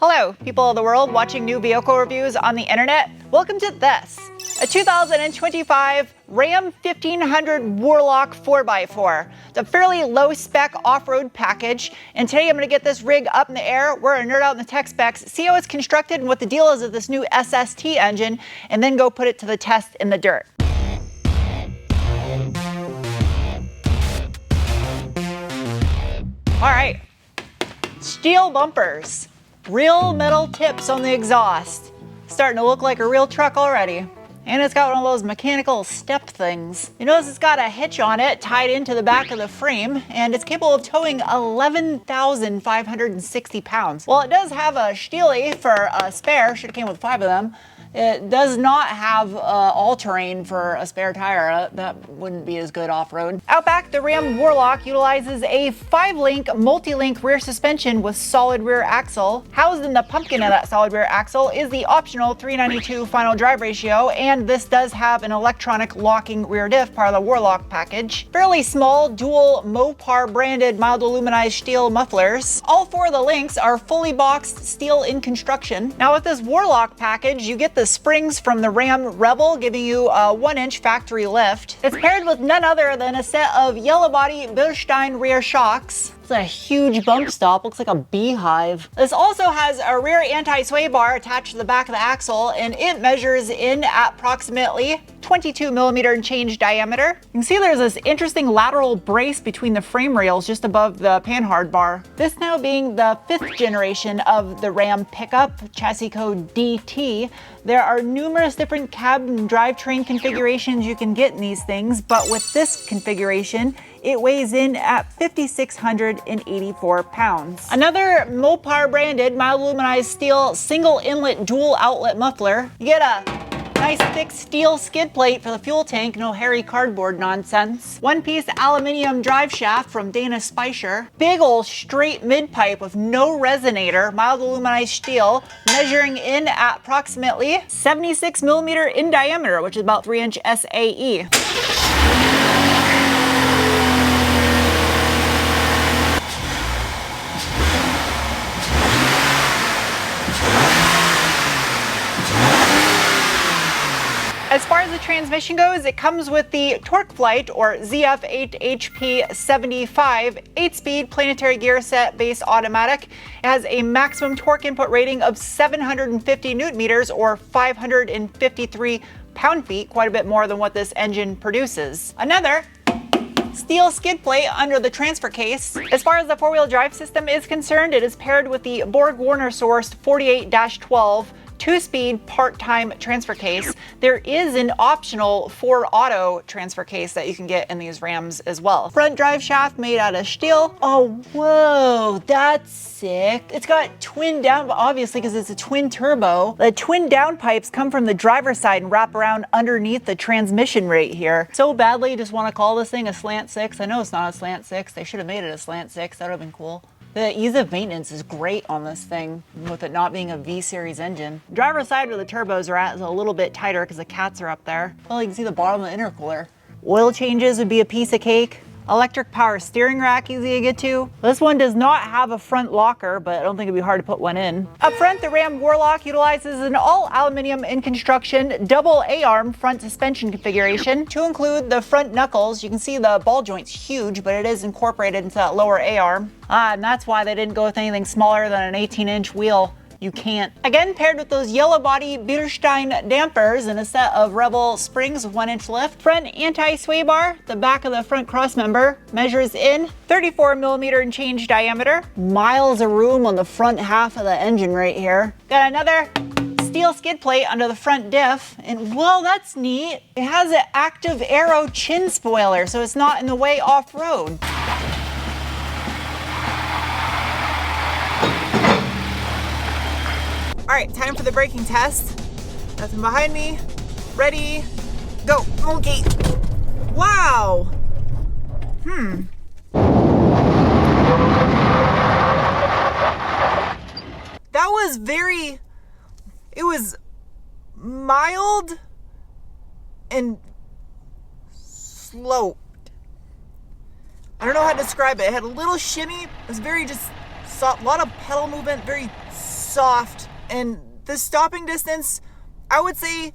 Hello, people of the world watching new vehicle reviews on the internet. Welcome to this, a 2025 Ram 1500 Warlock 4x4. It's a fairly low spec off-road package, and today I'm going to get this rig up in the air. We're going to nerd out in the tech specs, see how it's constructed and what the deal is of this new SST engine, and then go put it to the test in the dirt. All right, steel bumpers. Real metal tips on the exhaust. Starting to look like a real truck already. And it's got one of those mechanical step things. You notice it's got a hitch on it tied into the back of the frame, and it's capable of towing 11,560 pounds. Well, it does have a Steely for a spare, should have came with 5 of them. It does not have all-terrain for a spare tire. That wouldn't be as good off-road. Out back, the Ram Warlock utilizes a 5-link multi-link rear suspension with solid rear axle. Housed in the pumpkin of that solid rear axle is the optional 392 final drive ratio, and this does have an electronic locking rear diff, part of the Warlock package. Fairly small dual Mopar branded mild aluminized steel mufflers. All 4 of the links are fully boxed steel in construction. Now with this Warlock package, you get the springs from the Ram Rebel, giving you a 1-inch factory lift. It's paired with none other than a set of yellow body Bilstein rear shocks. It's a huge bump stop, looks like a beehive. This also has a rear anti-sway bar attached to the back of the axle, and it measures in at approximately 22 millimeter and change diameter. You can see there's this interesting lateral brace between the frame rails just above the panhard bar. This now being the 5th generation of the Ram pickup, chassis code DT. There are numerous different cab and drivetrain configurations you can get in these things, but with this configuration, it weighs in at 5,684 pounds. Another Mopar branded mild aluminized steel single inlet dual outlet muffler. You get a nice thick steel skid plate for the fuel tank, no hairy cardboard nonsense. 1-piece aluminium drive shaft from Dana Speicher. Big ol' straight mid pipe with no resonator, mild aluminized steel, measuring in at approximately 76 millimeter in diameter, which is about 3-inch SAE. As far as the transmission goes, it comes with the TorqueFlite or ZF8HP75 8-speed planetary gear set base automatic. It has a maximum torque input rating of 750 newton meters or 553 pound-feet, quite a bit more than what this engine produces. Another steel skid plate under the transfer case. As far as the 4-wheel drive system is concerned, it is paired with the BorgWarner sourced 48-12 2-speed part-time transfer case. There is an optional 4-auto transfer case that you can get in these Rams as well. Front drive shaft made out of steel. Oh, whoa, that's sick. It's got twin down, obviously because it's a twin turbo. The twin downpipes come from the driver's side and wrap around underneath the transmission rate here. So badly just want to call this thing a slant 6. I know it's not a slant 6. They should have made it a slant 6. That would have been cool. The ease of maintenance is great on this thing, with it not being a V-series engine. Driver's side where the turbos are at is a little bit tighter because the cats are up there. Well, you can see the bottom of the intercooler. Oil changes would be a piece of cake. Electric power steering rack easy to get to. This one does not have a front locker, but I don't think it'd be hard to put one in. Up front, the Ram Warlock utilizes an all aluminum in construction double A-arm front suspension configuration to include the front knuckles. You can see the ball joint's huge, but it is incorporated into that lower A-arm. And that's why they didn't go with anything smaller than an 18-inch wheel. You can't. Again, paired with those yellow body Bilstein dampers and a set of Rebel springs with 1-inch lift. Front anti-sway bar, the back of the front cross member measures in 34 millimeter and change diameter. Miles of room on the front half of the engine right here. Got another steel skid plate under the front diff, and well, that's neat. It has an active aero chin spoiler, so it's not in the way off-road. All right, time for the braking test. Nothing behind me. Ready, go. Okay. Wow. That was it was mild and sloped. I don't know how to describe it. It had a little shimmy. It was very just, a lot of pedal movement, very soft, and the stopping distance, I would say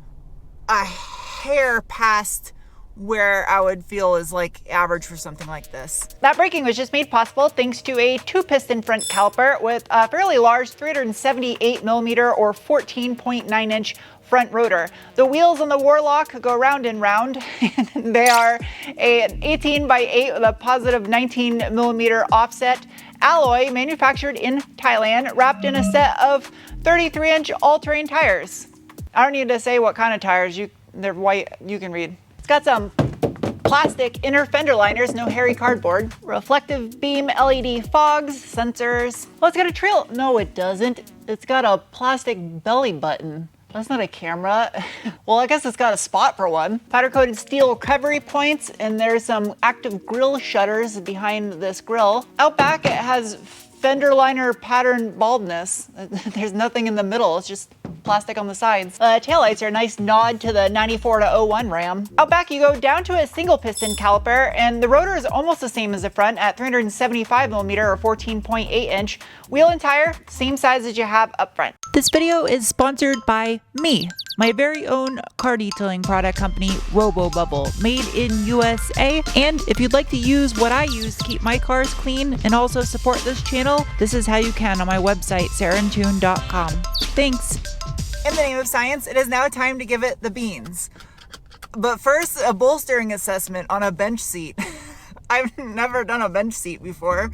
a hair past where I would feel is like average for something like this. That braking was just made possible thanks to a 2-piston front caliper with a fairly large 378 millimeter or 14.9 inch front rotor. The wheels on the Warlock go round and round. They are an 18 by 8 with a positive 19 millimeter offset alloy manufactured in Thailand, wrapped in a set of 33 inch all-terrain tires. I don't need to say what kind of tires. They're white, you can read. It's got some plastic inner fender liners, no hairy cardboard, reflective beam LED fogs, sensors. Oh, it's got a trail. No, it doesn't. It's got a plastic belly button. That's not a camera. Well, I guess it's got a spot for one. Powder-coated steel recovery points, and there's some active grille shutters behind this grille. Out back, it has fender liner pattern baldness. There's nothing in the middle. It's just plastic on the sides. Taillights are a nice nod to the 94 to 01 Ram. Out back, you go down to a single piston caliper, and the rotor is almost the same as the front at 375 millimeter or 14.8 inch. Wheel and tire, same size as you have up front. This video is sponsored by me, my very own car detailing product company, RoboBubble, made in USA. And if you'd like to use what I use to keep my cars clean and also support this channel, this is how you can on my website, sarahntune.com. Thanks. In the name of science, it is now time to give it the beans. But first, a bolstering assessment on a bench seat. I've never done a bench seat before.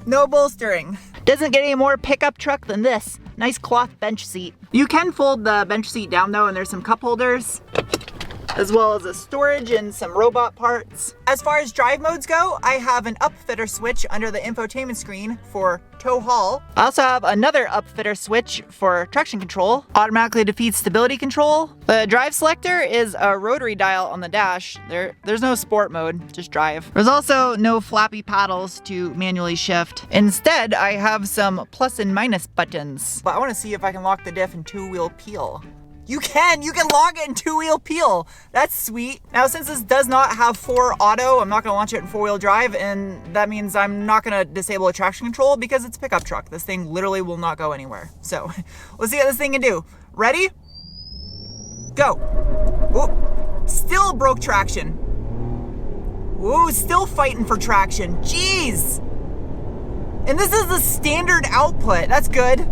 No bolstering. Doesn't get any more pickup truck than this. Nice cloth bench seat. You can fold the bench seat down though, and there's some cup holders, as well as a storage and some robot parts. As far as drive modes go, I have an upfitter switch under the infotainment screen for tow haul. I also have another upfitter switch for traction control. Automatically defeats stability control. The drive selector is a rotary dial on the dash. There's no sport mode, just drive. There's also no flappy paddles to manually shift. Instead, I have some plus and minus buttons. But I want to see if I can lock the diff in two-wheel peel. You can lock it in two-wheel peel. That's sweet. Now, since this does not have 4 auto, I'm not gonna launch it in 4-wheel drive, and that means I'm not gonna disable traction control because it's a pickup truck. This thing literally will not go anywhere. So, let's see what this thing can do. Ready? Go. Ooh, still broke traction. Ooh, still fighting for traction. Jeez. And this is the standard output. That's good.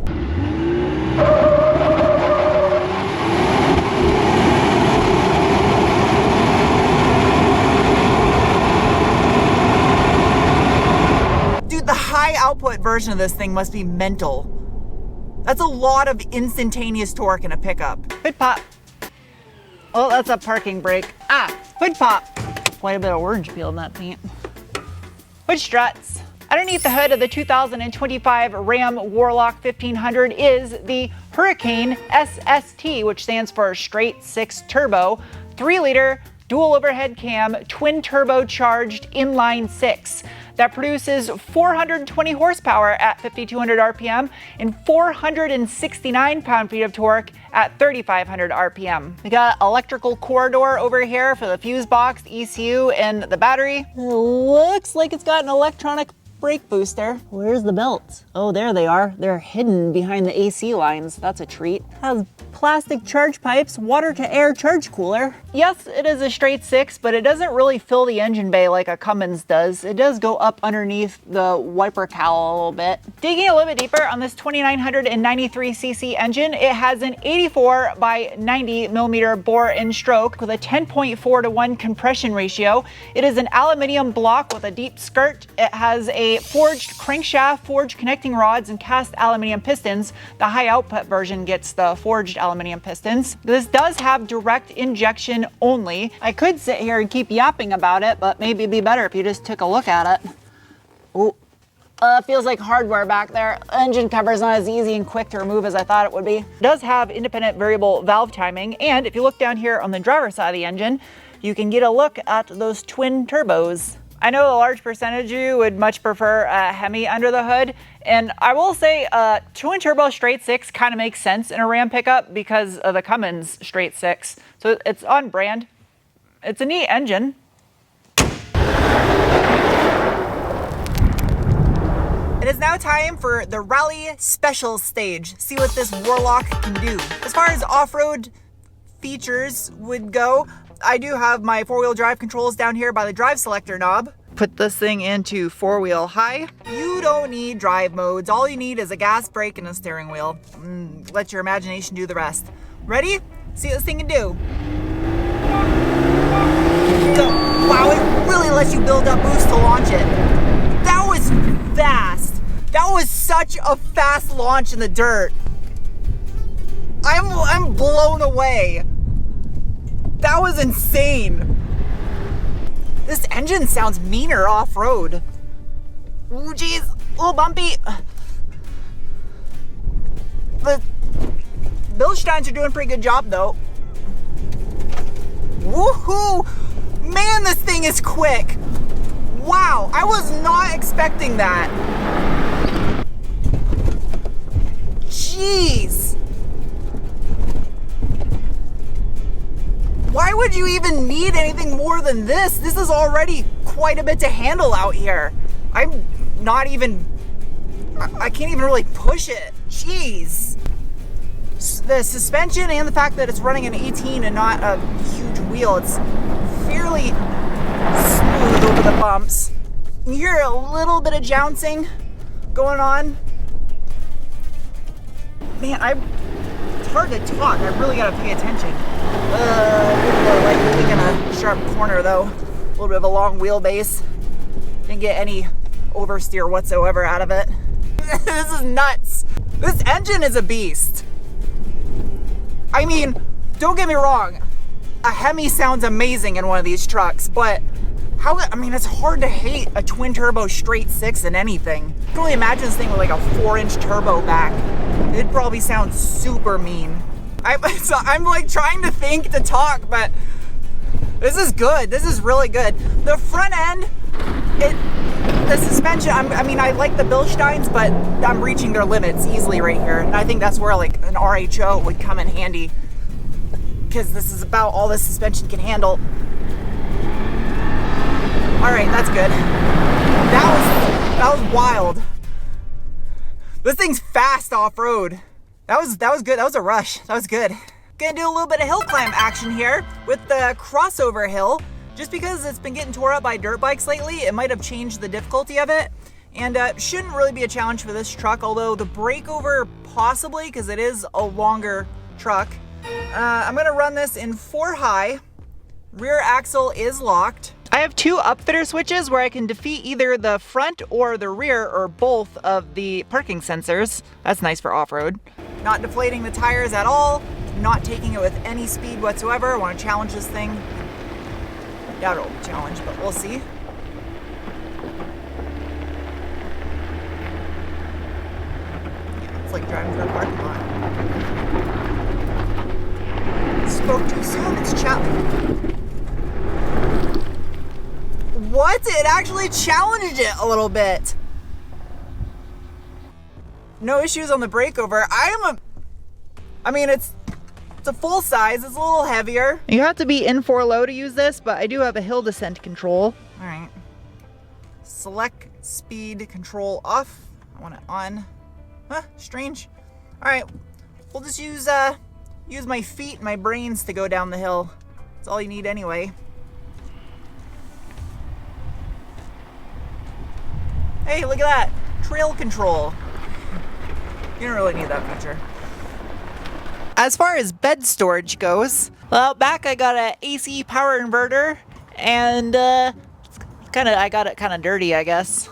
The high output version of this thing must be mental. That's a lot of instantaneous torque in a pickup. Hood pop. Oh, that's a parking brake. Ah, hood pop. Quite a bit of orange peel in that paint. Hood struts. Underneath the hood of the 2025 Ram Warlock 1500 is the Hurricane SST, which stands for Straight 6 Turbo, 3-liter dual overhead cam, twin turbocharged inline 6. That produces 420 horsepower at 5,200 RPM and 469 pound-feet of torque at 3,500 RPM. We got electrical corridor over here for the fuse box, the ECU, and the battery. It looks like it's got an electronic brake booster. Where's the belts? Oh, there they are. They're hidden behind the AC lines. That's a treat. Has plastic charge pipes, water to air charge cooler. Yes, it is a straight 6, but it doesn't really fill the engine bay like a Cummins does. It does go up underneath the wiper cowl a little bit. Digging a little bit deeper on this 2993cc engine, it has an 84 by 90 millimeter bore and stroke with a 10.4 to 1 compression ratio. It is an aluminum block with a deep skirt. It has a forged crankshaft, forged connecting rods, and cast aluminum pistons. The high output version gets the forged aluminum pistons. This does have direct injection only. I could sit here and keep yapping about it, but maybe it'd be better if you just took a look at it. Oh, feels like hardware back there. Engine cover is not as easy and quick to remove as I thought it would be. It does have independent variable valve timing, and if you look down here on the driver's side of the engine, you can get a look at those twin turbos. I know a large percentage of you would much prefer a Hemi under the hood, and I will say twin turbo straight 6 kind of makes sense in a Ram pickup because of the Cummins straight 6. So it's on brand. It's a neat engine. now time for the Rally Special stage. See what this Warlock can do. As far as off-road features would go, I do have my four-wheel drive controls down here by the drive selector knob. Put this thing into four-wheel high. You don't need drive modes. All you need is a gas, brake, and a steering wheel. Let your imagination do the rest. Ready? See what this thing can do. Wow, it really lets you build up boost to launch it. That was fast. That was such a fast launch in the dirt. I'm blown away. That was insane. This engine sounds meaner off-road. Ooh, geez, a little bumpy. The Bilsteins are doing a pretty good job though. Woohoo! Man, this thing is quick. Wow, I was not expecting that. Jeez. Why would you even need anything more than this? This is already quite a bit to handle out here. I'm not even, I can't even really push it. Jeez. The suspension and the fact that it's running an 18 and not a huge wheel, it's fairly smooth over the bumps. You hear a little bit of jouncing going on. Man, it's hard to talk. I really gotta pay attention. Like taking a sharp corner though. A little bit of a long wheelbase. Didn't get any oversteer whatsoever out of it. This is nuts. This engine is a beast. I mean, don't get me wrong. A Hemi sounds amazing in one of these trucks, but it's hard to hate a twin turbo straight six in anything. I can only imagine this thing with like a 4-inch turbo back. It'd probably sound super mean. I'm like trying to think to talk, but this is good. This is really good. The front end, the suspension, I like the Bilsteins, but I'm reaching their limits easily right here. And I think that's where like an RHO would come in handy, because this is about all the suspension can handle. All right, that's good. That was wild. This thing's fast off-road. That was good. That was a rush. That was good. Gonna do a little bit of hill climb action here with the crossover hill. Just because it's been getting tore up by dirt bikes lately, it might have changed the difficulty of it. And shouldn't really be a challenge for this truck, although the breakover possibly, because it is a longer truck. I'm gonna run this in 4 high. Rear axle is locked. I have 2 upfitter switches where I can defeat either the front or the rear or both of the parking sensors. That's nice for off-road. Not deflating the tires at all, not taking it with any speed whatsoever. I want to challenge this thing. I doubt it'll be challenged, but we'll see. Yeah, it's like driving through a parking lot. Spoke too soon, it's choppy. What? It actually challenged it a little bit. No issues on the breakover. It's a full size. It's a little heavier. You have to be in 4 low to use this, but I do have a hill descent control. All right. Select speed control off. I want it on. Huh, strange. All right. We'll just use my feet and my brains to go down the hill. That's all you need anyway. Hey, look at that. Trail control. You don't really need that feature. As far as bed storage goes, well, back I got an AC power inverter, and I got it kind of dirty, I guess.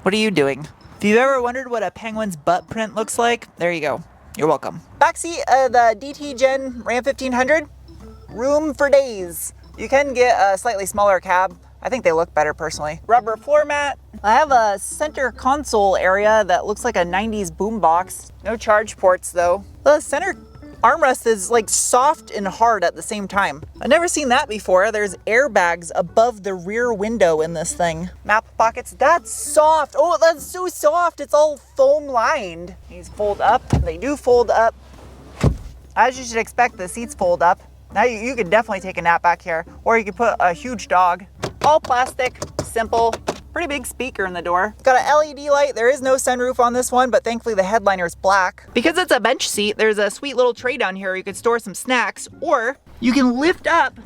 What are you doing? If you've ever wondered what a penguin's butt print looks like, there you go. You're welcome. Backseat of the DT Gen Ram 1500. Room for days. You can get a slightly smaller cab. I think they look better personally. Rubber floor mat. I have a center console area that looks like a 90s boombox. No charge ports though. The center armrest is like soft and hard at the same time. I've never seen that before. There's airbags above the rear window in this thing. Map pockets, that's soft. Oh, that's so soft. It's all foam lined. These fold up. They do fold up. As you should expect, the seats fold up. Now you can definitely take a nap back here, or you could put a huge dog. All plastic, simple, Pretty big speaker in the door. Got an LED light. There is no sunroof on this one, but thankfully the headliner is black. Because it's a bench seat, there's a sweet little tray down here. You could store some snacks, or you can lift up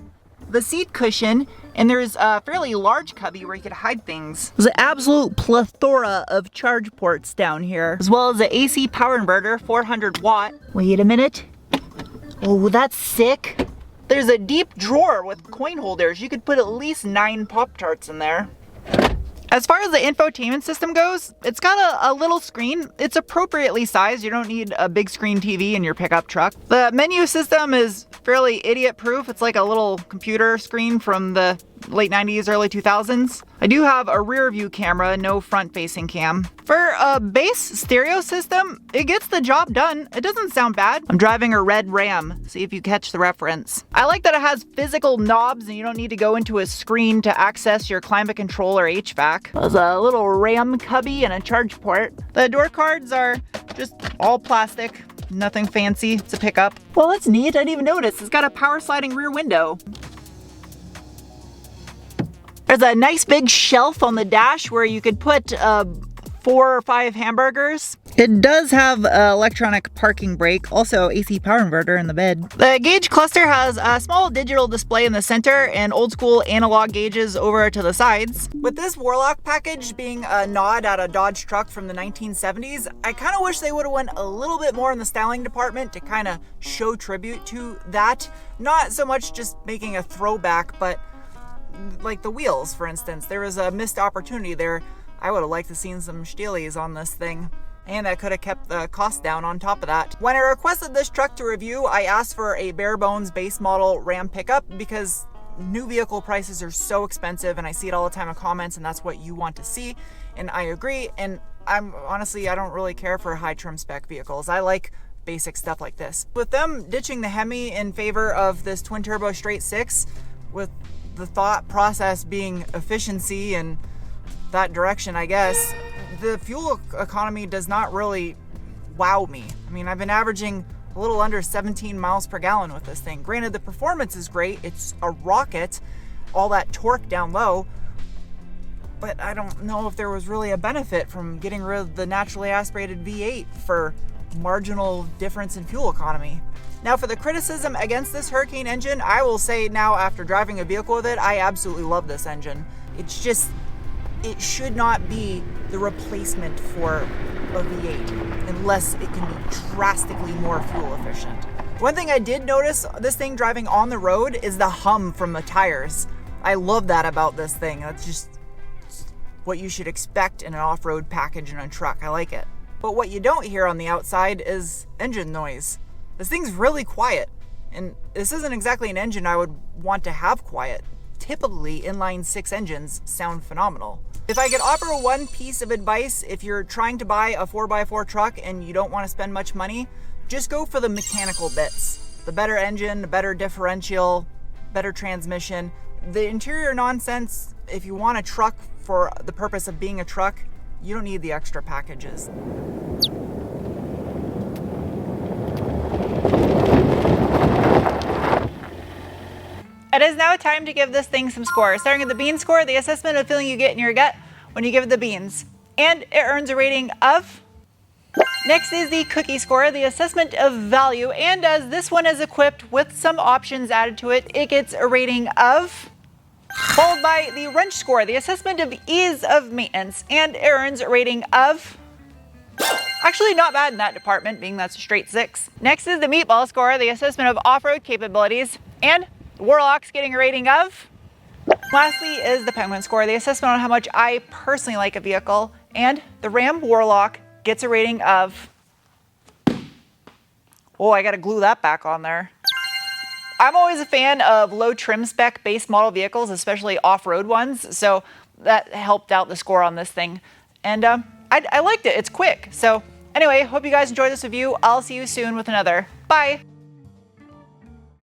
the seat cushion and there's a fairly large cubby where you could hide things. There's an absolute plethora of charge ports down here, as well as an AC power inverter, 400 watt. Wait a minute. Oh, that's sick. There's a deep drawer with coin holders. You could put at least 9 Pop-Tarts in there. As far as the infotainment system goes, it's got a little screen. It's appropriately sized. You don't need a big screen TV in your pickup truck. The menu system is fairly idiot-proof. It's like a little computer screen from the late 90s, early 2000s. I do have a rear view camera, no front-facing cam. For a base stereo system, it gets the job done. It doesn't sound bad. I'm driving a red Ram, see if you catch the reference. I like that it has physical knobs and you don't need to go into a screen to access your climate control or HVAC. There's a little Ram cubby and a charge port. The door cards are just all plastic. Nothing fancy. It's a pickup. Well, that's neat. I didn't even notice. It's got a power sliding rear window. There's a nice big shelf on the dash where you could put 4 or 5 hamburgers. It does have electronic parking brake, also AC power inverter in the bed. The gauge cluster has a small digital display in the center and old school analog gauges over to the sides. With this Warlock package being a nod at a Dodge truck from the 1970s, I kind of wish they would have went a little bit more in the styling department to kind of show tribute to that. Not so much just making a throwback, but like the wheels, for instance. There was a missed opportunity there. I would have liked to seen some Steelies on this thing. And that could have kept the cost down on top of that. When I requested this truck to review, I asked for a bare bones base model Ram pickup because new vehicle prices are so expensive, and I see it all the time in comments, and that's what you want to see. And I agree. And I don't really care for high trim spec vehicles. I like basic stuff like this. With them ditching the Hemi in favor of this twin turbo straight 6, with the thought process being efficiency and that direction, I guess, the fuel economy does not really wow me. I mean, I've been averaging a little under 17 miles per gallon with this thing. Granted, the performance is great. It's a rocket, all that torque down low, but I don't know if there was really a benefit from getting rid of the naturally aspirated V8 for marginal difference in fuel economy. Now, for the criticism against this Hurricane engine, I will say now, after driving a vehicle with it, I absolutely love this engine. It's just, it should not be the replacement for a V8 unless it can be drastically more fuel efficient. One thing I did notice this thing driving on the road is the hum from the tires. I love that about this thing. That's just what you should expect in an off-road package in a truck. I like it. But what you don't hear on the outside is engine noise. This thing's really quiet, and this isn't exactly an engine I would want to have quiet. Typically, inline 6 engines sound phenomenal. If I could offer one piece of advice, if you're trying to buy a 4x4 truck and you don't want to spend much money, just go for the mechanical bits. The better engine, the better differential, better transmission. The interior nonsense, if you want a truck for the purpose of being a truck, you don't need the extra packages. It is now time to give this thing some scores. Starting with the bean score, the assessment of feeling you get in your gut when you give it the beans. And it earns a rating of. Next is the cookie score, the assessment of value. And as this one is equipped with some options added to it, it gets a rating of. Followed by the wrench score, the assessment of ease of maintenance. And it earns a rating of. Actually, not bad in that department, being that's a straight 6. Next is the meatball score, the assessment of off-road capabilities. And Warlock's getting a rating of. Lastly is the penguin score, the assessment on how much I personally like a vehicle, and the Ram Warlock gets a rating of. Oh, I gotta glue that back on there. I'm always a fan of low trim spec base model vehicles, especially off-road ones, so that helped out the score on this thing. And I liked it, it's quick. So anyway, hope you guys enjoyed this review. I'll see you soon with another. Bye.